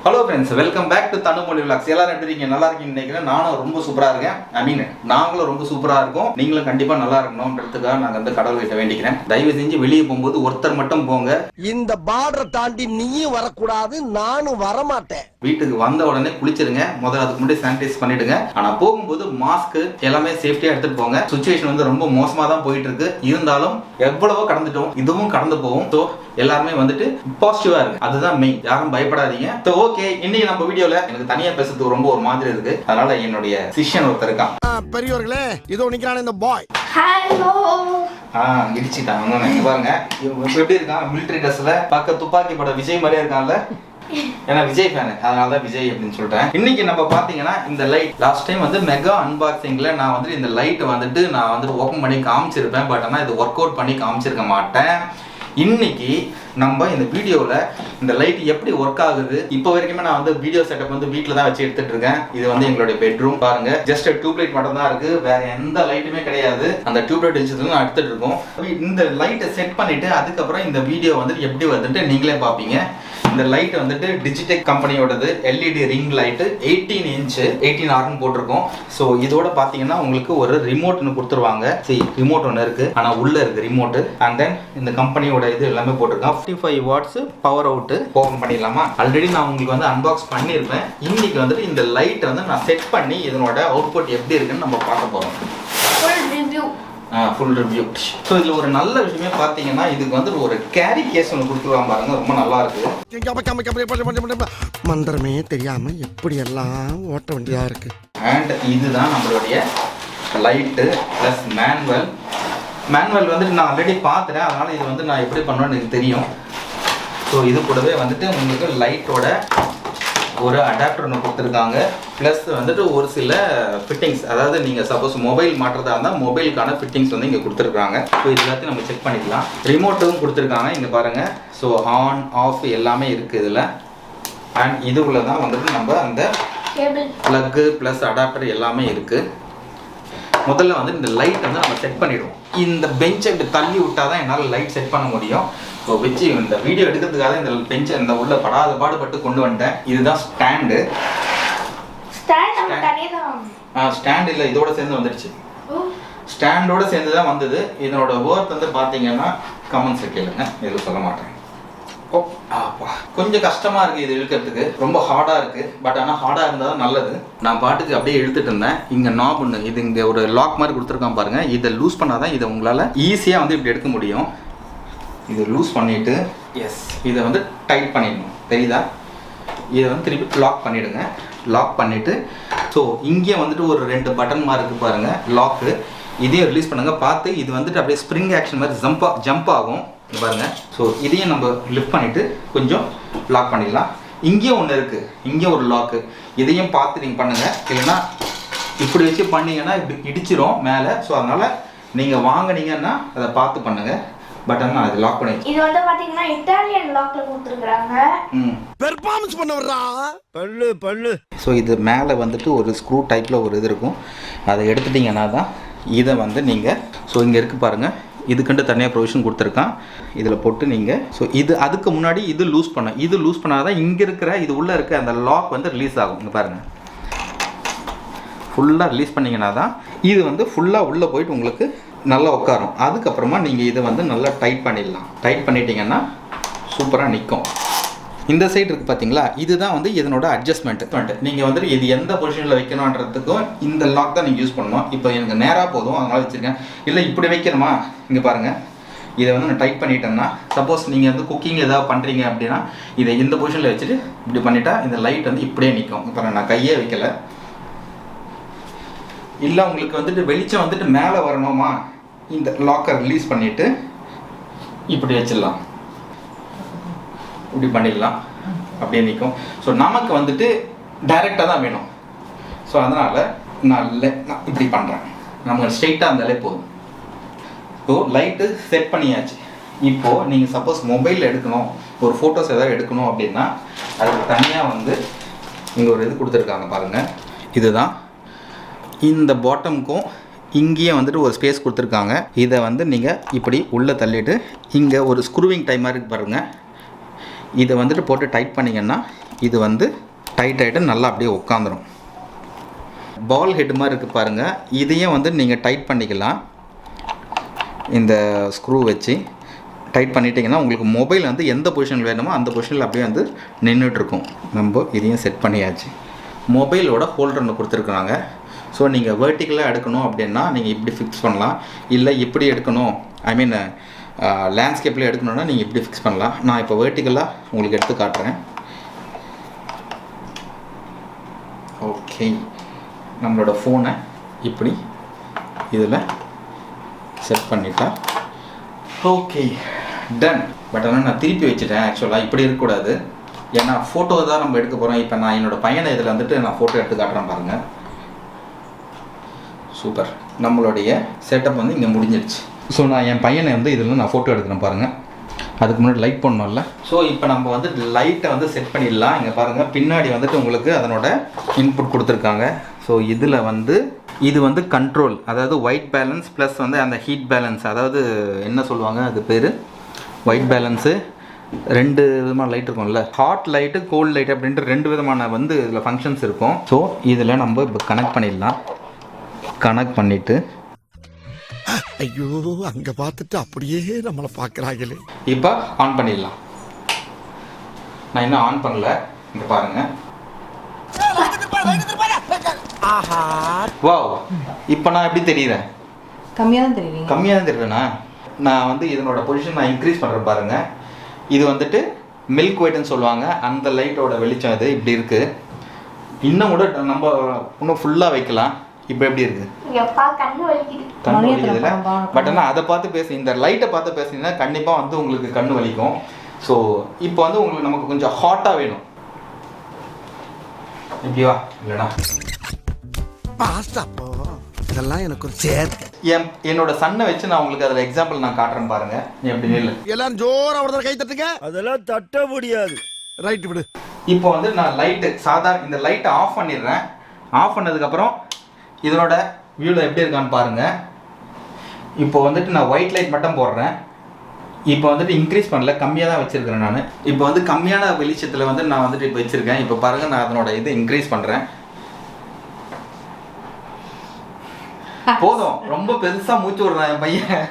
Hello friends, welcome back to Thanumoli Vlogs. எல்லாரும் எப்படி இருக்கீங்க? நல்லா இருக்கீங்கன்னு நினைக்கிறேன். நானும் ரொம்ப சூப்பரா இருக்கேன். நாங்களும் ரொம்ப சூப்பரா இருக்கோம். நீங்களும் கண்டிப்பா நல்லா இருக்கணும்ன்றதுக்காக நான் வந்து கடவுள்கிட்ட வேண்டிக்கிறேன். தயவு செஞ்சு வெளியே போகும்போது ஒருத்தர் மட்டும் போங்க. இந்த பார்டரை தாண்டி நீயும் வரக்கூடாது, நானும் வரமாட்டேன். வீட்டுக்கு வந்த உடனே குளிச்சிருங்க. முதல்ல அதுக்கு முன்னாடி சானிடைஸ் பண்ணிடுங்க. ஆனா போகும்போது மாஸ்க் எல்லாமே சேஃப்டியா எடுத்துட்டு போங்க. சிச்சுவேஷன் வந்து ரொம்ப மோசமா தான் போயிட்டு இருக்கு. இருந்தாலும் எவ்வளவோ கடந்துட்டோம், இதுவும் கடந்து போகும். ஸோ எல்லாருமே வந்துட்டு பாசிட்டிவா இருக்கு, அதுதான் மெயின். யாரும் பயப்படாதீங்க. ஓகே, இன்னைக்கு நம்ம வீடியோல எனக்கு தனியா பேசுறதுக்கு ரொம்ப ஒரு மாதிரி இருக்கு. அதனால என்னுடைய சிஷ்யன் ஒருத்தர் இருக்கான். பெரியவர்களே, இதோ நிக்கிறானே இந்த பாய். ஹலோ. இடிச்சிட்டாங்க. பாருங்க எப்படி இருக்கான், மிலிட்டரி ட்ரெஸ்ல பார்க்க துப்பாக்கி பட விஜய் மாதிரியே இருக்கான்ல. ஏன்னா விஜய் ஃபேனு, அதனால தான் விஜய் அப்படின்னு சொல்றேன். இன்னைக்கு நம்ம பாத்தீங்கன்னா இந்த லைட் லாஸ்ட் டைம் வந்து மெகா அன்பாக்சிங்ல நான் வந்து இந்த லைட் வந்துட்டு நான் வந்துட்டு ஓப்பன் பண்ணி காமிச்சிருப்பேன். பட் ஆனால் இது ஒர்க் அவுட் பண்ணி காமிச்சிருக்க மாட்டேன். இன்னைக்கு நம்ம இந்த வீடியோவில் இந்த லைட் எப்படி ஒர்க் ஆகுது, இப்போ வரைக்குமே நான் வந்து வீடியோ செட்டப் வந்து வீட்டில் தான் வச்சு எடுத்துட்டு இருக்கேன். இது வந்து எங்களுடைய பெட்ரூம். பாருங்க, ஜஸ்ட் டியூப் லைட் மட்டும் தான் இருக்கு, வேற எந்த லைட்டுமே கிடையாது. அந்த டியூப் லைட் வச்சு நான் எடுத்துட்டு இருக்கோம். இந்த லைட்டை செட் பண்ணிட்டு அதுக்கப்புறம் இந்த வீடியோ வந்துட்டு எப்படி வந்துட்டு நீங்களே பார்ப்பீங்க. இந்த லைட் வந்துட்டு டிஜிடெக் கம்பெனியோடது LED ring light 18 inch 18R போட்டிருக்கோம். ஸோ இதோட பார்த்தீங்கன்னா உங்களுக்கு ஒரு ரிமோட் ஒன்று கொடுத்துருவாங்க. ரிமோட் ஒன்று இருக்கு, ஆனால் உள்ள இருக்கு ரிமோட். அண்ட் தென் இந்த கம்பெனியோட இது எல்லாமே போட்டிருக்கோம். 55 வாட்ஸ் பவர் அவுட். ஓபன் பண்ணிடலாமா? ஆல்ரெடி நான் உங்களுக்கு வந்து அன்பாக்ஸ் பண்ணியிருப்பேன். இன்னைக்கு வந்துட்டு இந்த லைட் வந்து நான் செட் பண்ணி இதனோட அவுட்புட் எப்படி இருக்குன்னு நம்ம பார்க்க போறோம். Full review. ஸோ இதில் ஒரு நல்ல விஷயமே பார்த்தீங்கன்னா இதுக்கு வந்து ஒரு கேரி கேஸ் ஒன்று கொடுத்துருவாங்க பாருங்க, ரொம்ப நல்லா இருக்கு. மந்திரமே தெரியாம எப்படி எல்லாம் ஓட்ட வேண்டியதா இருக்கு. அண்ட் இதுதான் நம்மளுடைய லைட்டு ப்ளஸ் மேனுவல் வந்துட்டு நான் ஆல்ரெடி பார்த்துட்டேன். அதனால இது வந்து நான் எப்படி பண்ணுவேன்னு எனக்கு தெரியும். ஸோ இது கூடவே வந்துட்டு உங்களுக்கு லைட்டோட ஒரு அடாப்டர் ஒன்று கொடுத்துருக்காங்க. ப்ளஸ் வந்துட்டு ஒரு சில ஃபிட்டிங்ஸ், அதாவது நீங்கள் சப்போஸ் மொபைல் மாட்டுறதா இருந்தால் மொபைலுக்கான ஃபிட்டிங்ஸ் வந்து இங்கே கொடுத்துருக்காங்க. ஸோ இது எல்லாத்தையும் நம்ம செக் பண்ணிக்கலாம். ரிமோட்டும் கொடுத்துருக்காங்க இங்கே பாருங்கள். ஸோ ஆன் ஆஃப் எல்லாமே இருக்குது இதில். அண்ட் இதுக்குள்ள தான் வந்துட்டு நம்ம அந்த ப்ளக்கு ப்ளஸ் அடாப்டர் எல்லாமே இருக்குது. முதல்ல வந்து இந்த லைட் வந்து நம்ம செட் பண்ணிவிடுவோம். இந்த பெஞ்சை இப்படி தள்ளி விட்டால் தான் என்னால் லைட் செட் பண்ண முடியும். ஸோ வச்சு இந்த வீடியோ எடுக்கிறதுக்காக இந்த பெஞ்சை இந்த உள்ள பாடுபட்டு கொண்டு வந்துட்டேன். இதுதான் ஸ்டாண்டு. ஸ்டாண்ட் இல்லை, இதோட சேர்ந்து வந்துடுச்சு. ஸ்டாண்டோட சேர்ந்து தான் வந்தது. இதனோட ஒர்த் வந்து பார்த்தீங்கன்னா கமெண்ட்ஸ் கேளுங்க, எதுவும் சொல்ல மாட்டேன். கொஞ்சம் கஷ்டமா இருக்கு இது இழுக்கிறதுக்கு, ரொம்ப ஹார்டா இருக்கு. பட் ஆனால் ஹார்டா இருந்தால் தான் நல்லது. நான் பாட்டுக்கு அப்படியே இழுத்துட்டு இருந்தேன். இங்க நாப் ஒன்று, இது இங்க ஒரு லாக் மாதிரி கொடுத்துருக்கான் பாருங்க. இதை லூஸ் பண்ணாதான் இதை உங்களால ஈஸியா வந்து இப்படி எடுக்க முடியும். இதை லூஸ் பண்ணிட்டு இதை வந்து டைட் பண்ணிடணும், தெரியுதா? இதை வந்து திருப்பி லாக் பண்ணிடுங்க. லாக் பண்ணிட்டு ஸோ இங்கே வந்துட்டு ஒரு 2 பட்டன் மாதிரி இருக்கு பாருங்க, லாக்கு. இதையும் ரிலீஸ் பண்ணுங்க. பார்த்து இது வந்துட்டு அப்படியே ஸ்ப்ரிங் ஆக்ஷன் மாதிரி ஜம்ப் ஆகும் பாருங்க. ஸோ இதையும் நம்ம லிஃப்ட் பண்ணிட்டு கொஞ்சம் லாக் பண்ணிடலாம். இங்கேயும் ஒன்று இருக்கு, இங்கே ஒரு லாக்கு. இதையும் பார்த்து நீங்கள் பண்ணுங்க, இல்லைன்னா இப்படி வச்சு பண்ணீங்கன்னா இப்படி இடிச்சிரும் மேலே. ஸோ அதனால நீங்கள் வாங்கினீங்கன்னா அதை பார்த்து பண்ணுங்க. பட் ஆனால் அது லாக் பண்ணி, இது வந்து பாத்தீங்கன்னா இட்டாலியன் லாக்ல கொடுத்துருக்காங்க. பெர்ஃபார்மன்ஸ் பண்ண வர்றா பல்லு. ஸோ இது மேலே வந்துட்டு ஒரு ஸ்க்ரூ டைப்பில் ஒரு இது இருக்கும். அதை எடுத்துட்டிங்கன்னா தான் இதை வந்து நீங்கள், ஸோ இங்கே இருக்குது பாருங்கள், இதுக்குன்ட்டு தனியாக ப்ரொவிஷன் கொடுத்துருக்கான். இதில் போட்டு நீங்கள், ஸோ இது அதுக்கு முன்னாடி இது லூஸ் பண்ணால் தான் இங்கே இருக்கிற இது உள்ளே இருக்க அந்த லாக் வந்து ரிலீஸ் ஆகும். இங்கே பாருங்கள், ஃபுல்லாக ரிலீஸ் பண்ணிங்கன்னா தான் இது வந்து ஃபுல்லாக உள்ளே போயிட்டு உங்களுக்கு நல்லா உட்காரும். அதுக்கப்புறமா நீங்கள் இதை வந்து நல்லா டைட் பண்ணிடலாம். டைட் பண்ணிட்டீங்கன்னா சூப்பராக நிற்கும். இந்த சைடு இருக்குது பார்த்தீங்களா, இதுதான் வந்து இதனோட அட்ஜஸ்ட்மெண்ட். நீங்கள் வந்துட்டு இது எந்த பொசிஷனில் வைக்கணுன்றதுக்கும் இந்த லாக் தான் நீங்கள் யூஸ் பண்ணணும். இப்போ எனக்கு நேராக போதும், அதனால் வச்சுருக்கேன். இல்லை இப்படி வைக்கணுமா, இங்கே பாருங்கள், இதை வந்து நான் டைட் பண்ணிட்டேன்னா, சப்போஸ் நீங்கள் வந்து குக்கிங் ஏதாவது பண்ணுறீங்க அப்படின்னா இதை இந்த பொசிஷனில் வச்சுட்டு இப்படி பண்ணிட்டா இந்த லைட் வந்து இப்படியே நிற்கும். இப்போ நான் கையே வைக்கலை. இல்லை உங்களுக்கு வந்துட்டு வெளிச்சம் வந்துட்டு மேலே வரணுமா, இந்த லாக்கை ரிலீஸ் பண்ணிவிட்டு இப்படி வச்சிடலாம், இப்படி பண்ணிடலாம், அப்படியே நிற்கும். ஸோ நமக்கு வந்துட்டு டைரெக்டாக தான் வேணும். ஸோ அதனால் நான் இப்படி பண்ணுறேன், நமக்கு ஸ்ட்ரெயிட்டாக இருந்தாலே போதும். ஸோ லைட்டு செட் பண்ணியாச்சு. இப்போது நீங்கள் சப்போஸ் மொபைலில் எடுக்கணும், ஒரு ஃபோட்டோஸ் ஏதாவது எடுக்கணும் அப்படின்னா அதுக்கு தனியாக வந்து இங்கே ஒரு இது கொடுத்துருக்காங்க பாருங்கள். இதுதான் இந்த பாட்டமுக்கும் இங்கேயே வந்துட்டு ஒரு ஸ்பேஸ் கொடுத்துருக்காங்க. இதை வந்து நீங்கள் இப்படி உள்ளே தள்ளிட்டு இங்கே ஒரு ஸ்க்ரூவிங் டைம் மாதிரி பாருங்கள். இதை வந்துட்டு போட்டு டைட் பண்ணிங்கன்னா இது வந்து டைட் ஆகிட்டு நல்லா அப்படியே உட்காந்துரும். பால் ஹெட் மாதிரி இருக்குது பாருங்கள், இதையும் வந்து நீங்கள் டைட் பண்ணிக்கலாம். இந்த ஸ்க்ரூ வச்சு டைட் பண்ணிட்டீங்கன்னா உங்களுக்கு மொபைல் வந்து எந்த பொசிஷனில் வேணுமோ அந்த பொசிஷனில் அப்படியே வந்து நின்றுட்டுருக்கும். நம்ம இதையும் செட் பண்ணியாச்சு. மொபைலோட ஹோல்டர் ஒன்று கொடுத்துருக்குறாங்க. ஸோ நீங்கள் வெர்டிக்கலாக எடுக்கணும் அப்படின்னா நீங்கள் இப்படி ஃபிக்ஸ் பண்ணலாம், இல்லை இப்படி எடுக்கணும், ஐ மீன் லேண்ட்ஸ்கேப்பில் எடுக்கணுன்னா நீங்கள் இப்படி ஃபிக்ஸ் பண்ணலாம். நான் இப்போ வெர்டிக்கலாக உங்களுக்கு எடுத்து காட்டுறேன். ஓகே, நம்மளோட ஃபோனை இப்படி இதில் செட் பண்ணிட்டா ஓகே டன். பட் ஆனால் நான் திருப்பி வச்சுட்டேன். ஆக்சுவலாக இப்படி இருக்கக்கூடாது, ஏன்னா ஃபோட்டோ தான் நம்ம எடுக்க போகிறோம். இப்போ நான் என்னோடய பையனை இதில் வந்துட்டு நான் ஃபோட்டோ எடுத்து காட்டுறேன் பாருங்கள். சூப்பர், நம்மளுடைய செட்டப் வந்து இங்கே முடிஞ்சிடுச்சு. ஸோ நான் என் பையனை வந்து இதில் நான் ஃபோட்டோ எடுக்கிறேன் பாருங்கள். அதுக்கு முன்னாடி லைட் பண்ணோம்ல. ஸோ இப்போ நம்ம வந்து லைட்டை வந்து செட் பண்ணிடலாம். இங்கே பாருங்கள், பின்னாடி வந்துட்டு உங்களுக்கு அதனோட இன்புட் கொடுத்துருக்காங்க. ஸோ இதில் வந்து இது வந்து கண்ட்ரோல், அதாவது ஒயிட் பேலன்ஸ் ப்ளஸ் வந்து அந்த ஹீட் பேலன்ஸ், அதாவது என்ன சொல்லுவாங்க அது பேர், ஒயிட் பேலன்ஸு. 2 விதமான லைட் இருக்கும்ல, ஹாட் லைட்டு கோல்ட் லைட் அப்படின்ட்டு 2 விதமான வந்து இதில் ஃபங்க்ஷன்ஸ் இருக்கும். ஸோ இதில் நம்ம இப்போ கனெக்ட் பண்ணிடலாம். கனெக்ட் பண்ணிவிட்டு ஐயோ அங்க பார்த்துட்டு அப்படியே நம்மளை பார்க்குறாங்களே. இப்போ ஆன் பண்ணிடலாம். நான் இன்னும் ஆன் பண்ணல, இங்கே பாருங்கள். வாவ், இப்போ நான் எப்படி தெரியுறேன்? கம்மியாக தான் தெரியுறீங்க. கம்மியாக தான் தெரியுறேண்ணா. நான் வந்து இதனோட பொசிஷன் நான் இன்க்ரீஸ் பண்ணுறேன் பாருங்கள். இது வந்துட்டு மில்க் ஒயிட்னு சொல்லுவாங்க, அந்த லைட்டோட வெளிச்சம் இது இப்படி இருக்குது. இன்னும் கூட நம்ம இன்னும் ஃபுல்லாக வைக்கலாம். இப்போ எப்படி இருக்குது? கண்ணு வலிக்குதுல. பட் ஆனால் அதை பார்த்து பேச, இந்த லைட்டை பார்த்து பேசுனீங்கன்னா கண்டிப்பாக வந்து உங்களுக்கு கண்ணு வலிக்கும். ஸோ இப்போ வந்து உங்களுக்கு நமக்கு கொஞ்சம் ஹாட்டாக வேணும். இப்படிவா இல்லைண்ணா பாஸ்டாப்போ இதெல்லாம் எனக்கு ஒரு சேர்த்து. என்னோட சன்னை வச்சு நான் உங்களுக்கு அதில் எக்ஸாம்பிள் நான் காட்டுறேன் பாருங்க. நீ எப்படி இல்லை எல்லாரும் ஜோரா ஒரு கை தட்டுங்க. அதெல்லாம் தட்ட முடியாது. ரைட் விடு. இப்போ வந்து நான் லைட்டு சாதாரண இந்த லைட்டை ஆஃப் பண்ணிடுறேன். ஆஃப் பண்ணதுக்கப்புறம் இதனோட வியூவில் எப்படி இருக்கான்னு பாருங்கள். இப்போ வந்துட்டு நான் ஒயிட் லைட் மட்டும் போடுறேன். இப்போ வந்துட்டு இன்க்ரீஸ் பண்ணல, கம்மியாக தான் வச்சுருக்கிறேன் நான். இப்போ வந்து கம்மியான வெளிச்சத்தில் வந்து நான் வந்துட்டு இப்போ வச்சுருக்கேன். இப்போ பாருங்கள், நான் அதனோட இது இன்க்ரீஸ் பண்ணுறேன். போதும், ரொம்ப பெருசாக மூச்சு விடுறேன் என் பையன்.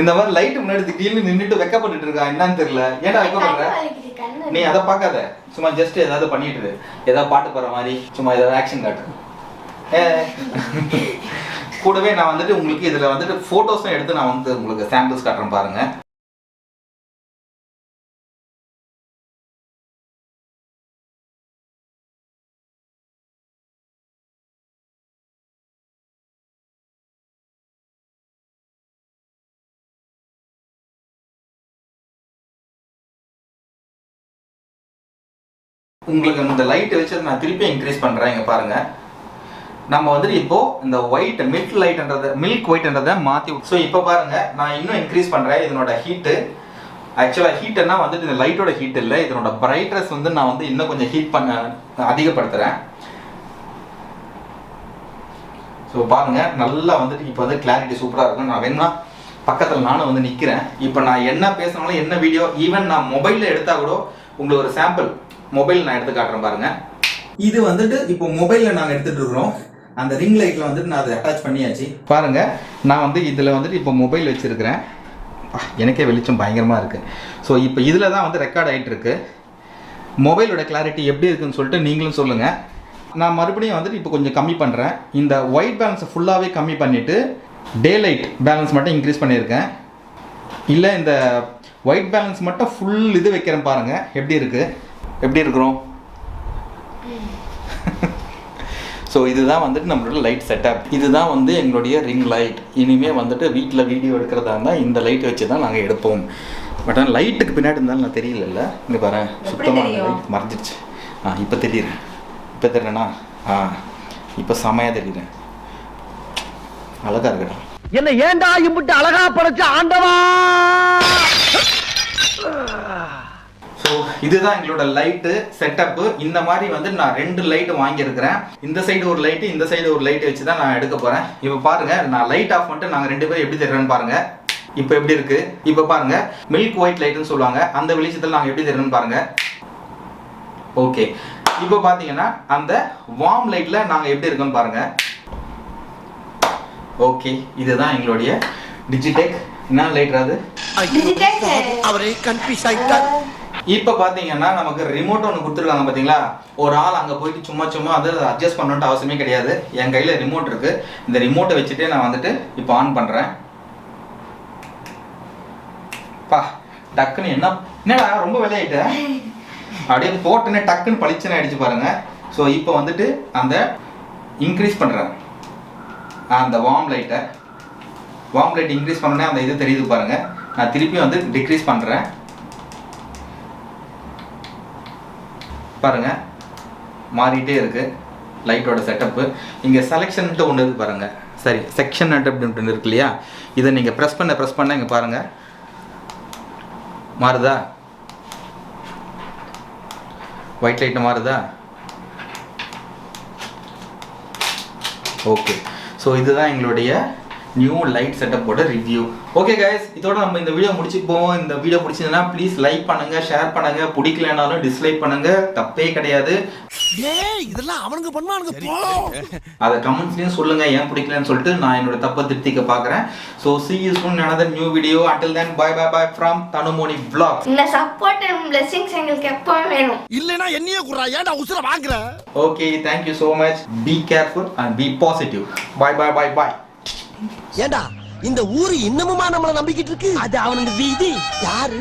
இந்த மாதிரி லைட்டு முன்னாடி திடீர்னு நின்றுட்டு வெக்கப்பட்டு இருக்கான், என்னன்னு தெரியல. ஏன்டா வெக்கப்படுற? நீ அதை பார்க்காத, சும்மா ஜஸ்ட் ஏதாவது பண்ணிட்டு ஏதாவது பாட்டு போகிற மாதிரி சும்மா ஏதாவது ஆக்ஷன் காட்டு. கூடவே நான் வந்துட்டு உங்களுக்கு இதில் வந்துட்டு ஃபோட்டோஸும் எடுத்து நான் வந்து உங்களுக்கு சாம்பிள்ஸ் காட்டுறேன் பாருங்கள். உங்களுக்கு இந்த லைட் வச்சு நான் திருப்பி இன்க்ரீஸ் பண்ணுறேன். இங்கே பாருங்கள், நம்ம வந்துட்டு இப்போ இந்த ஒயிட் மில்க் ஒயிட்ன்றதை மாற்றி. ஸோ இப்போ பாருங்க, நான் இன்னும் இன்க்ரீஸ் பண்ணுறேன் இதனோட ஹீட்டு. ஆக்சுவலாக ஹீட்டுன்னா வந்துட்டு இந்த லைட்டோட ஹீட் இல்லை, இதனோட பிரைட்னஸ் வந்து நான் வந்து இன்னும் கொஞ்சம் ஹீட் பண்ண அதிகப்படுத்துகிறேன். ஸோ பாருங்க, நல்லா வந்துட்டு இப்போ வந்து கிளாரிட்டி சூப்பராக இருக்கும். நான் வேணும்னா பக்கத்தில் நானும் வந்து நிற்கிறேன். இப்போ நான் என்ன பேசினாலும் என்ன வீடியோ, ஈவன் நான் மொபைலில் எடுத்தால் கூட உங்களுக்கு ஒரு சாம்பிள் மொபைல் நான் எடுத்து காட்டுறேன் பாருங்க. இது வந்துட்டு இப்போ மொபைலில் நாங்கள் எடுத்துகிட்டு இருக்கிறோம். அந்த ரிங் லைட்டில் வந்துட்டு நான் அதை அட்டாச் பண்ணியாச்சு. பாருங்கள், நான் வந்து இதில் வந்துட்டு இப்போ மொபைல் வச்சுருக்கிறேன். எனக்கே வெளிச்சம் பயங்கரமாக இருக்குது. ஸோ இப்போ இதில் தான் வந்து ரெக்கார்ட் ஆகிட்டு இருக்கு. மொபைலோட கிளாரிட்டி எப்படி இருக்குன்னு சொல்லிட்டு நீங்களும் சொல்லுங்கள். நான் மறுபடியும் வந்துட்டு இப்போ கொஞ்சம் கம்மி பண்ணுறேன். இந்த ஒயிட் பேலன்ஸை ஃபுல்லாகவே கம்மி பண்ணிவிட்டு டே லைட் பேலன்ஸ் மட்டும் இன்க்ரீஸ் பண்ணியிருக்கேன். இல்லை இந்த ஒயிட் பேலன்ஸ் மட்டும் ஃபுல் இது வைக்கிறேன் பாருங்கள். எப்படி இருக்கிறோம்? ஸோ இதுதான் வந்துட்டு நம்மளோட லைட் செட்டப். இதுதான் வந்து எங்களுடைய ரிங் லைட். இனிமேல் வந்துட்டு வீட்டில் வீடியோ எடுக்கிறதா இருந்தால் இந்த லைட் வச்சு தான் நாங்கள் எடுப்போம். பட் ஆனால் லைட்டுக்கு பின்னாடி இருந்தாலும் நான் தெரியல. இங்கே பாரு, சுத்தமாக லைட் மறைஞ்சிருச்சு. இப்போ தெரியுறேன். இப்போ தெரியலண்ணா? இப்போ செமையாக தெரியுறேன். அழகா இருக்கடா. என்ன ஏண்டா இம்புட்டு அழகா படைச்ச ஆண்டவா. ஸோ இதுதான் எங்களோட லைட்டு செட்டப்பு. இந்த மாதிரி வந்து நான் 2 லைட்டு வாங்கியிருக்கிறேன். இந்த சைடு ஒரு லைட்டு, இந்த சைடு ஒரு லைட்டு வச்சு தான் நான் எடுக்க போகிறேன். இப்போ பாருங்கள், நான் லைட் ஆஃப் பண்ணிட்டு நாங்கள் 2 பேரும் எப்படி தெரியுறேன்னு பாருங்கள். இப்போ எப்படி இருக்குது? இப்போ பாருங்கள், மில்க் ஒயிட் லைட்டுன்னு சொல்லுவாங்க. அந்த வெளிச்சத்தில் நாங்கள் எப்படி தெரியுறோன்னு பாருங்கள். ஓகே, இப்போ பார்த்தீங்கன்னா அந்த வார்ம் லைட்டில் நாங்கள் எப்படி இருக்கோன்னு பாருங்கள். ஓகே, இதுதான் எங்களுடைய டிஜிடெக். என்ன லைட் அது? அவரே கன்ஃபியூஸ் ஆயிட்டார். இப்போ பார்த்தீங்கன்னா நமக்கு ரிமோட் ஒன்று கொடுத்துருக்காங்க பார்த்தீங்களா. ஒரு ஆள் அங்கே போயிட்டு சும்மா அதை அட்ஜஸ்ட் பண்ணணுன்ட்டு அவசியமே கிடையாது. என் கையில் ரிமோட் இருக்குது. இந்த ரிமோட்டை வச்சுட்டு நான் வந்துட்டு இப்போ ஆன் பண்ணுறேன். பா டக்குன்னு என்னடா ரொம்ப விளையாயிட்ட, அப்படியே போட்டுன்னு டக்குன்னு பளிச்சுன்னு ஆயிடுச்சு பாருங்க. ஸோ இப்போ வந்துட்டு அந்த இன்க்ரீஸ் பண்ணுறேன் அந்த வார்ம் லைட் இன்க்ரீஸ் பண்ணோன்னே அந்த இது தெரியுது பாருங்க. நான் திருப்பி வந்து டிக்ரீஸ் பண்ணுறேன் பாருங்க, மாறிட்டே இருக்கு லைட்டோட செட்டப்பு. இங்கே செலெக்ஷன்ட்டு ஒன்று இருக்கு பாருங்க. சரி, செக்ஷன் அப்படின்ட்டு இருக்கு இல்லையா, இதை நீங்கள் ப்ரெஸ் பண்ண இங்கே பாருங்க மாறுதா, ஒயிட் லைட் மாறுதா. ஓகே, ஸோ இதுதான் எங்களுடைய நியூ லைட் செட்டப்போட ரிவ்யூ. ஓகே கைஸ், இதோட நம்ம இந்த வீடியோ முடிச்சுப்போம். இந்த வீடியோ பிடிச்சதுன்னா ப்ளீஸ் லைக் பண்ணுங்க, ஷேர் பண்ணுங்க, பிடிக்கலனாலும் டிஸ்லைக் பண்ணுங்க, தப்பே கிடையாது. ஏய் இதெல்லாம் அவனுங்க பண்ணுவானுங்க போ. அத கமெண்ட்ஸ்லயும் சொல்லுங்க ஏன் பிடிக்கலன்னு சொல்லிட்டு நான் என்னோட தப்பை திருத்திக்க பார்க்கறேன். So see you soon in another new video. Until then bye from Tanumoni Vlogs. இந்த சப்போர்ட் அண்ட் blessings எங்களுக்கு எப்பவும் வேணும். இல்லனா என்னைய குறா ஏன்டா உசுர வாங்குற. Okay, thank you so much. Be careful and be positive. Bye. ஏண்டா இந்த ஊரு இன்னமுமா நம்மள நம்பிக்கிட்டு இருக்கு? அது அவனுங்க வீதி. யாரு?